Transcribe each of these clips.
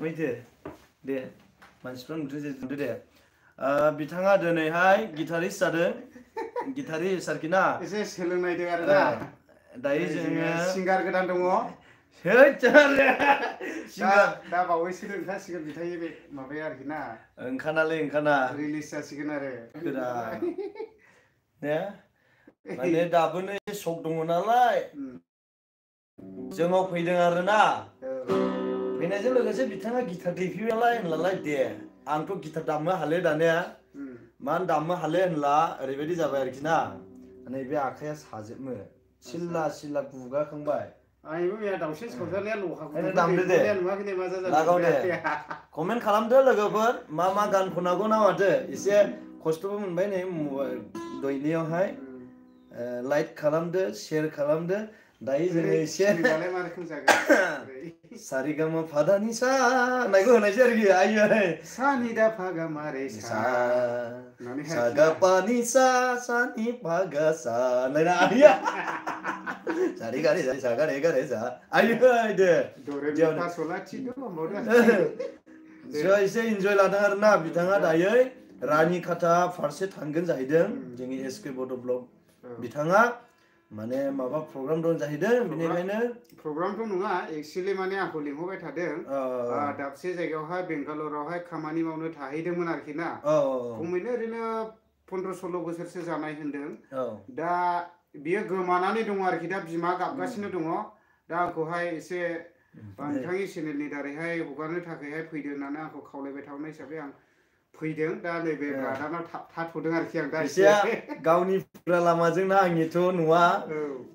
Wait deh. Mansifोरा नुदो दे. बिथाङा दिनैहाय गिटारिस्ट जादों. गिटारिस्ट आरोखि ना. एसे सोलोंनायदों आरो ना. दायो जोङो सिंगार गोदान दङ. दा बावैसो ओंखारसिगोन बिथांनि बे माबाया आरोखि ना. ओंखारना रिलिज जासिगोन आरो. ने माने दाबोनो शक दङ नालाय. जोंनाव फैदों आरो ना. फैनायजों लोगोसे बिथाङा गिटार दैफैबाय होनलाय दे आंथ' गिटार दामनो हाले दानिया मानो दामनो हाले होनला ओरैबायदि जाबाय आरोखि ना नैबे आखाइया साजोबनो सिल्ला गुगाखांबाय आंबो मैया दाउसिन सावजानाया लहा दामदो दे नुवाखै दे मा जादों लागाव दे कमेन्ट खालामदो लोगोफोर मा गान खननांगौ ना माथो एसे खस्थ'बो मोनबाय नै दयनियावहाय लाइक खालामदो शेयार खालामदो दायो जोङो एसे सारिगामा फादानि सा नायखौ होनायसै आरोखि आयो सानि दा फागा मारे सा सागापानि सा सानि फागा सा नायना आया सारि गारे सा गारे गारे सा आयो दे दरे पासला थिदो मावदो जों एसे इन्जय लादों आरोना बिथाङा दायो रानि खाथा फारसे थांगोन जाहैदों जोंनि एसके बड' ब्लग बिथाङा माने माबा प्रग्राम दं जाहैदों बेनिखायनो प्रग्रामथ' नङा एक्चुअली माने आंखौ लिंहरबाय थादों दाबसे जायगायावहाय बेंगालरावहाय खामानि मावनो थाहैदोंमोन आरोखि ना खमैनो ओरैनो 15-16 बोसोरसो जानाय होनदों दा बियो गोमानानै दङ आरोखि दा बिमा गाबगासिनो दङ दा आंखौहाय एसे नोंथांनि चेनेलनि दारैहाय हगारनो थाखायहाय फैदो होननानै आंखौ खावलायबाय थानाय हिसाबै आं फैदों दा नैबे ब्रादारनाव थाथ'दों आरोखि आं दा एसे गावनि फुरा लामाजोंना आंनिथ' नुवा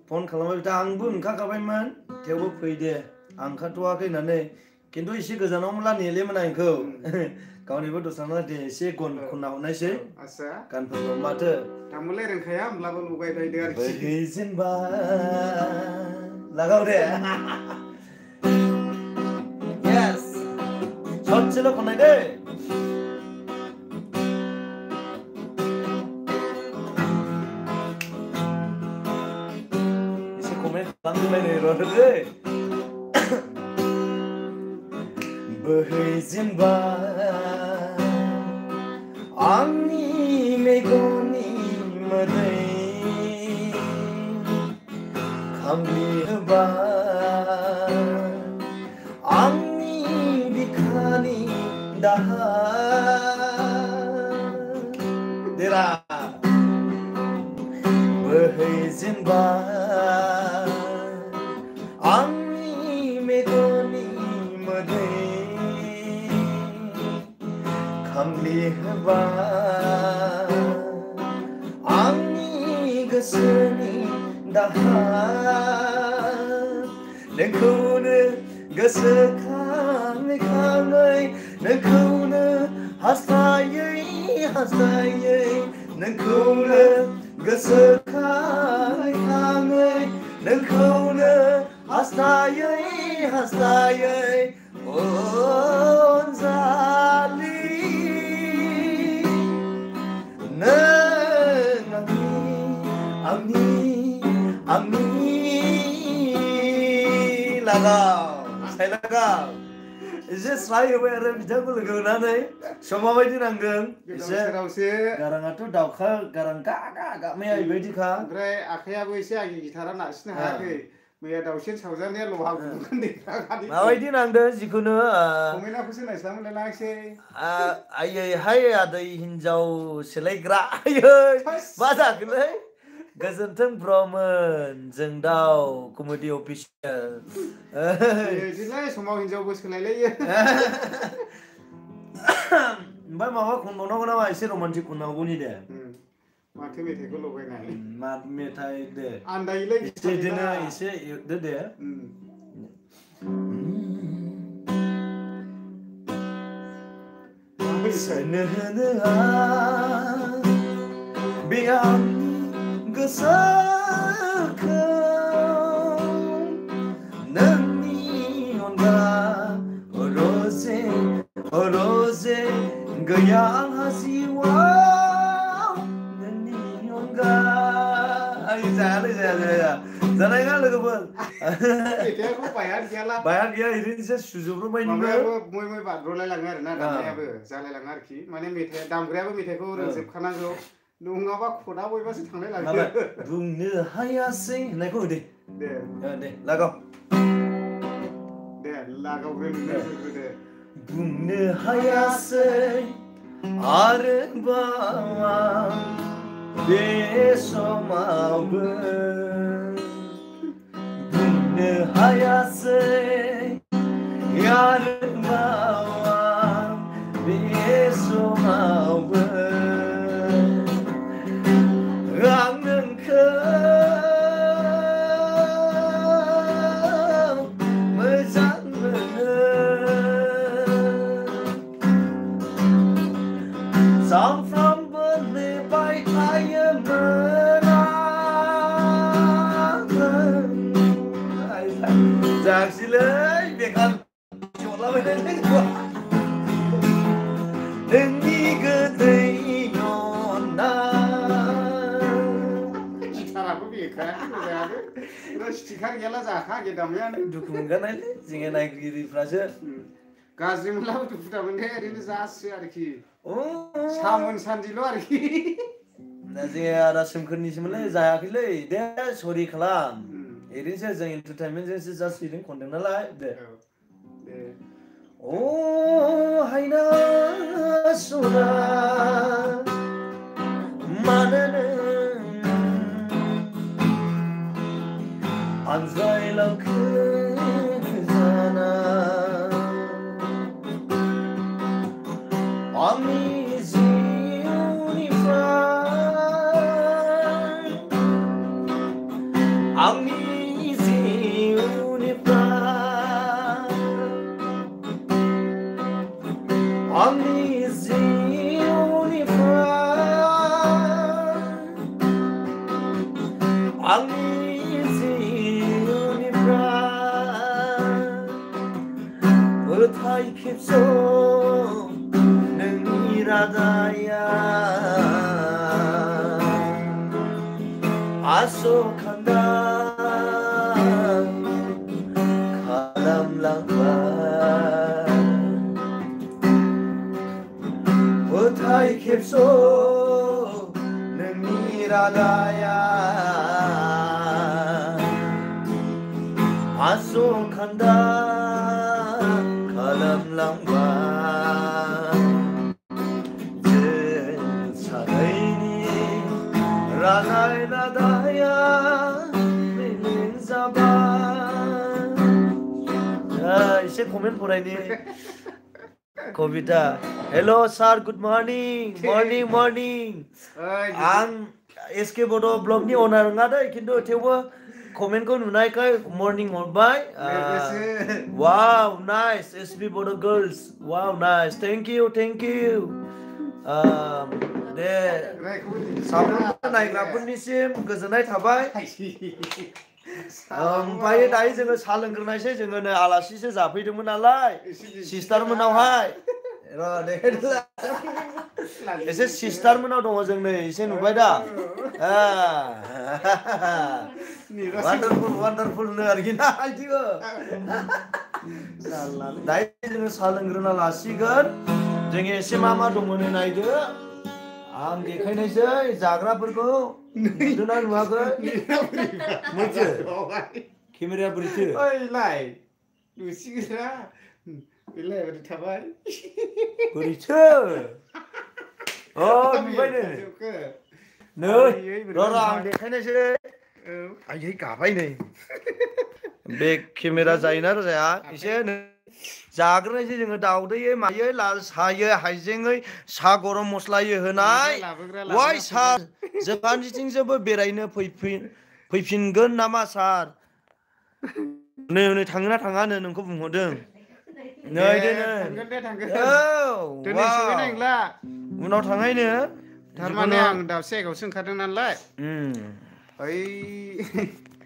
फन खालामबाय बिथां आंबो ओंखारखाबायमोन थेवबो फैदे आं ओंखारथ'वाखै होननानै खिन्थु एसे गोजानाव मोनला नेलेमोन आंखौ गावनिबो दस्रा दे एसे खनना हरनायसै गानफोरखौ माथो दामोलाय रोंखाया होमब्लाबो लगायलायदो आरोखि बोहैजेनबा लागाव दे yes ससेल' खननाय दे बोहैजेनबा आंनि मेगननि मोदै खामग्लियोबा आंनि बिखानि दाहार देरा बोहैजेनबा आंनि मेगननि मोदै खामग्लियोबा आंनि गोसोनि दाहार नोंखौनो गोसोखाङै खाङै नोंखौनो हास्थायै नोंखौनो गोसोखाङै खाङै नोंखौनो हास्थायै अनजालि नों आंनि लागाव एसे स्राय होबाय आरो बिथांखौ लोगो मोननानै समा बायदि नांदों एसे गाराङाथ' दाउखा गारां गाबनाया बेबायदिखा ओमफ्राय आखायाबो एसे आंनि गिटारा नारसिननो हायाखै मैया दाउसिन सावजानाया लहा गुगोन माबायदि नांदों जिखुनु कमेन्टखौसो नायस्लाबलाय लांसै आयै आदै हिनजाव सेलायग्रा आयै मा जाखोलै गोजोन्थों ब्रमोन जों दाउ कमेडि अफिसियेल बिदिलाय समाव हिनजावबो सोलायलायो ओमफ्राय माबा खनबावनांगौ नामा एसे रमान्टिक खननांगौनि दे माथो मेथाइखौ लगायनाय मा मेथाइ दे आन्दायोलै बिदिनो एसे एरदो दे सोरनो होनो बे आंनि गोसोखौ नोंनि अनगा रजे गैया आंहा जिउआव नोंनि अनगा जाया जानाय नङा लोगोफोर मेथाइखौ बायहार गैयाला बायहार गैया ओरैनोसो सुजुब्रबायमोन माबायाबो मय बाद्रलाय लाङो आरोना दामनायाबो जालाय लाङो आरोखि माने मेथाइ दामग्रायाबो मेथाइखौ रोंजोबखानांगौ नङाबा खना बयबासो थांलाय लाङो बुंनो हायासै होननायखौ दे दे लागाव दे लागावग्रो दे बुंनो हायासै आरोबाव बे समावबो बुंनो हायासै आरोबाव बे समावबो आं नोंखौ मोजां मोनो सानफ्रोमबो नेबाय थायोमोन जायाखिसैलै बेकार जलाबायनाय नोंनि गोदै स्टिकार गैयाला जाखागे दामनायानो दुखु मोनगारनायलै जोङो नायगिरिफ्रासो गाज्रि मोनलाबो दुखु दामोनदे ओरैनो जासो आरोखि सामोन सान्दिल' आरोखि जोङो आदा सोमखोरनिसोमोनलै जायाखैलै दे सरि खालाम ओरैनोसो जों एन्टारटेनमेन्टजोंसो जास्ट फैदों खनदों नालाय दे अ हायना सना मानो आनज्रायलांखो जाना आंनि जिउनिफ्राय आंनि जिउनिफ्राय आंनि जिउनिफ्राय आंनि फोथाय खेबस' नोंनि रादाया आस'खान्दा खालामलांबाय फोथाय खेबस' नोंनि रादाया आस'खान्दा खालामलांबाय जों सानैनि रानाय रादाया बेलेग जाबाय एसे कमेन्ट फरायनि कविता हेल' सार गुड मर्निं मर्निं आं एसके बड' ब्लगनि अनार नङा दै खिन्थु थेवबो कमेन्टखौ नुनायखाय मर्निं हरबाय वाव नाइस एसपि बड' girls wow nice thank you दे साफ्रोमबो नायग्राफोरनिसिम गोजोननाय थाबाय ओमफ्राय दायो जोङो साहा लोंग्रोनायसै जोङो नै आलासिसो जाफैदोंमोन नालाय सिस्टार मोनावहाय एसे सिस्टार मोनाव दङ जों नै एसे नुबाय दा वान्डारफुल नो आरोखि ना बिदिखौ दायो जोङो साहा लोंग्रोना लासिगोन जोङो एसे मा दंमोन नायदो आं देखायनायसै जाग्राफोरखौ नुदोंना नुवाखै मोनसे केमेराया बोरैथो ओइलाय नुसिगोना बेलाय ओरै थाबाय बोरैथो नुबाय नै र' आं देखायनायसै आयै गाबाय नै बे केमेरा जायोना जाया एसे जाग्रोनायसै जोङो दाउदैयै मायै लाल सायै हाइजेङै सा गरम मस्लायै होनाय वाइ सार जोंहानिथिंजोंबो बेरायनो फैफिनगोन नामा सार नै थाङोना थाङानो नोंखौ बुंहरदों नै उनाव थांनायनो थारमाने आं दाबसे जायगायावसो ओंखारदों नालाय ओइ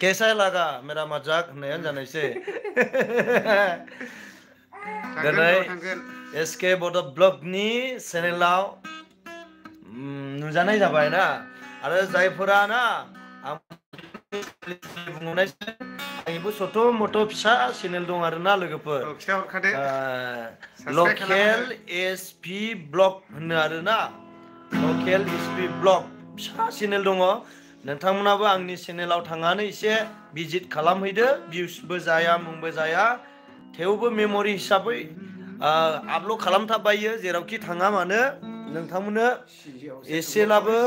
कैसा लगा मेरा मजाक होननायानो जानायसै दिनै एसके बड' ब्लगनि चेनेलाव नुजानाय जाबाय ना आरो जायफोरा ना बुंहरनायसै आंनिबो सथ' मथ' फिसा चेनेल दं आरोना लोगोफोर लकेल एसपि ब्लग होनो आरोना लकेल एसपि ब्लग फिसा चेनेल दङ नोंथांमोनाबो आंनि चेनेलाव थांनानै एसे भिजिट खालामहैदो भिउसबो जाया मुंबो जाया थेवबो मेम'रि हिसाबै आपल'ड खालामथाबबायो जेरावखि थाङा मानो नोंथांमोननो एसेलाबो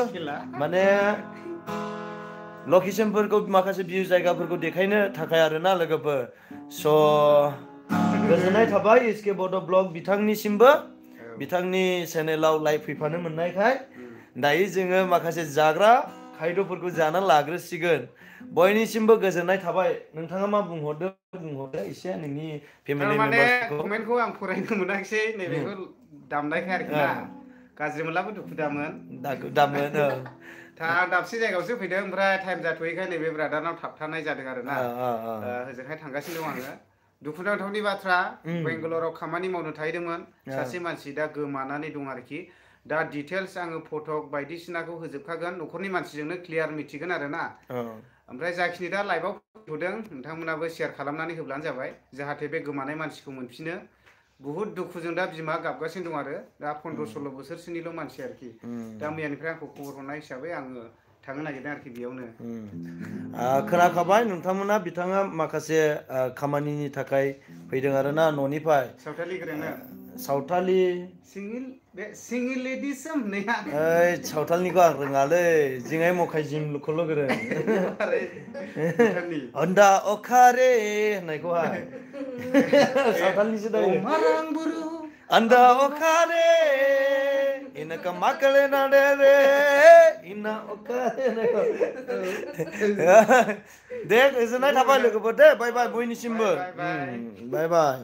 माने लकेसनफोरखौ माखासे भिउ जायगाफोरखौ देखायनो थाखाय आरोना लोगोफोर स' गोजोननाय थाबाय एसके बड' ब्लग बिथांनिसिमबो बिथांनि चेनेलाव लाइभ फैफानो मोननायखाय दायो जोङो माखासे जाग्रा खायद'फोरखौ जाना लाग्रोसिगोन बयनिसिमबो गोजोननाय थाबाय नोंथाङा मा बुंहरदो एसे नोंनि फेमिलि मेम्बार्सफोरखौ कमेन्टखौ आं फरायनो मोनाखिसै नैबेखौ दामनायखाय आरोखि ना गाज्रि मोनलाबो दुखु दामोन आं दाबसे जायगायावसो फैदों ओमफ्राय टाइम जाथ'यैखाय नैबे ब्रादारनाव थाबथानाय जादों आरोना होजोंहाय थांगासिनो दं आङो दुखुनांथावनि बाथ्रा बेंगालराव खामानि मावनो थाहैदोंमोन सासे मानसि दा गोमानानै दं आरोखि दा डिटेल्स आङो फटक बायदिसिनाखौ होजोबखागोन न'खरनि मानसिजोंनो क्लियार मिथिगोन आरोना ओमफ्राय जाखिनि दा लाइभआव फैदों नोंथांमोनाबो शेयार खालामनानै होब्लानो जाबाय जाहाथे बे गोमानाय मानसिखौ मोनफिनो बुहुत दुखुजों दा बिमा गाबगासिनो दं आरो दा 15-16 बोसोरसोनिल' मानसि आरोखि दा मैयानिफ्राय आंखौ खबर हरनाय हिसाबै आङो थांनो नागिरदों आरोखि बेयावनो खोनाखाबाय नोंथांमोना बिथाङा माखासे खामानिनि थाखाय फैदों आरोना न'निफ्राय सावथालि गोरोंनो सावथालि सिंगिल लेडिस होननाया सावथालनिखौ आं रोङालै जिङाय मखाय जिमखौल' गोरों अन्दा अखारे होननायखौहाय सावथालनिसो दायो अन्दा अखारे इनका माकले ना दे रे इना अखारे दे गोजोननाय थाबाय लोगोफोर दे बाय बाय बयनिसिमबो बाय बाय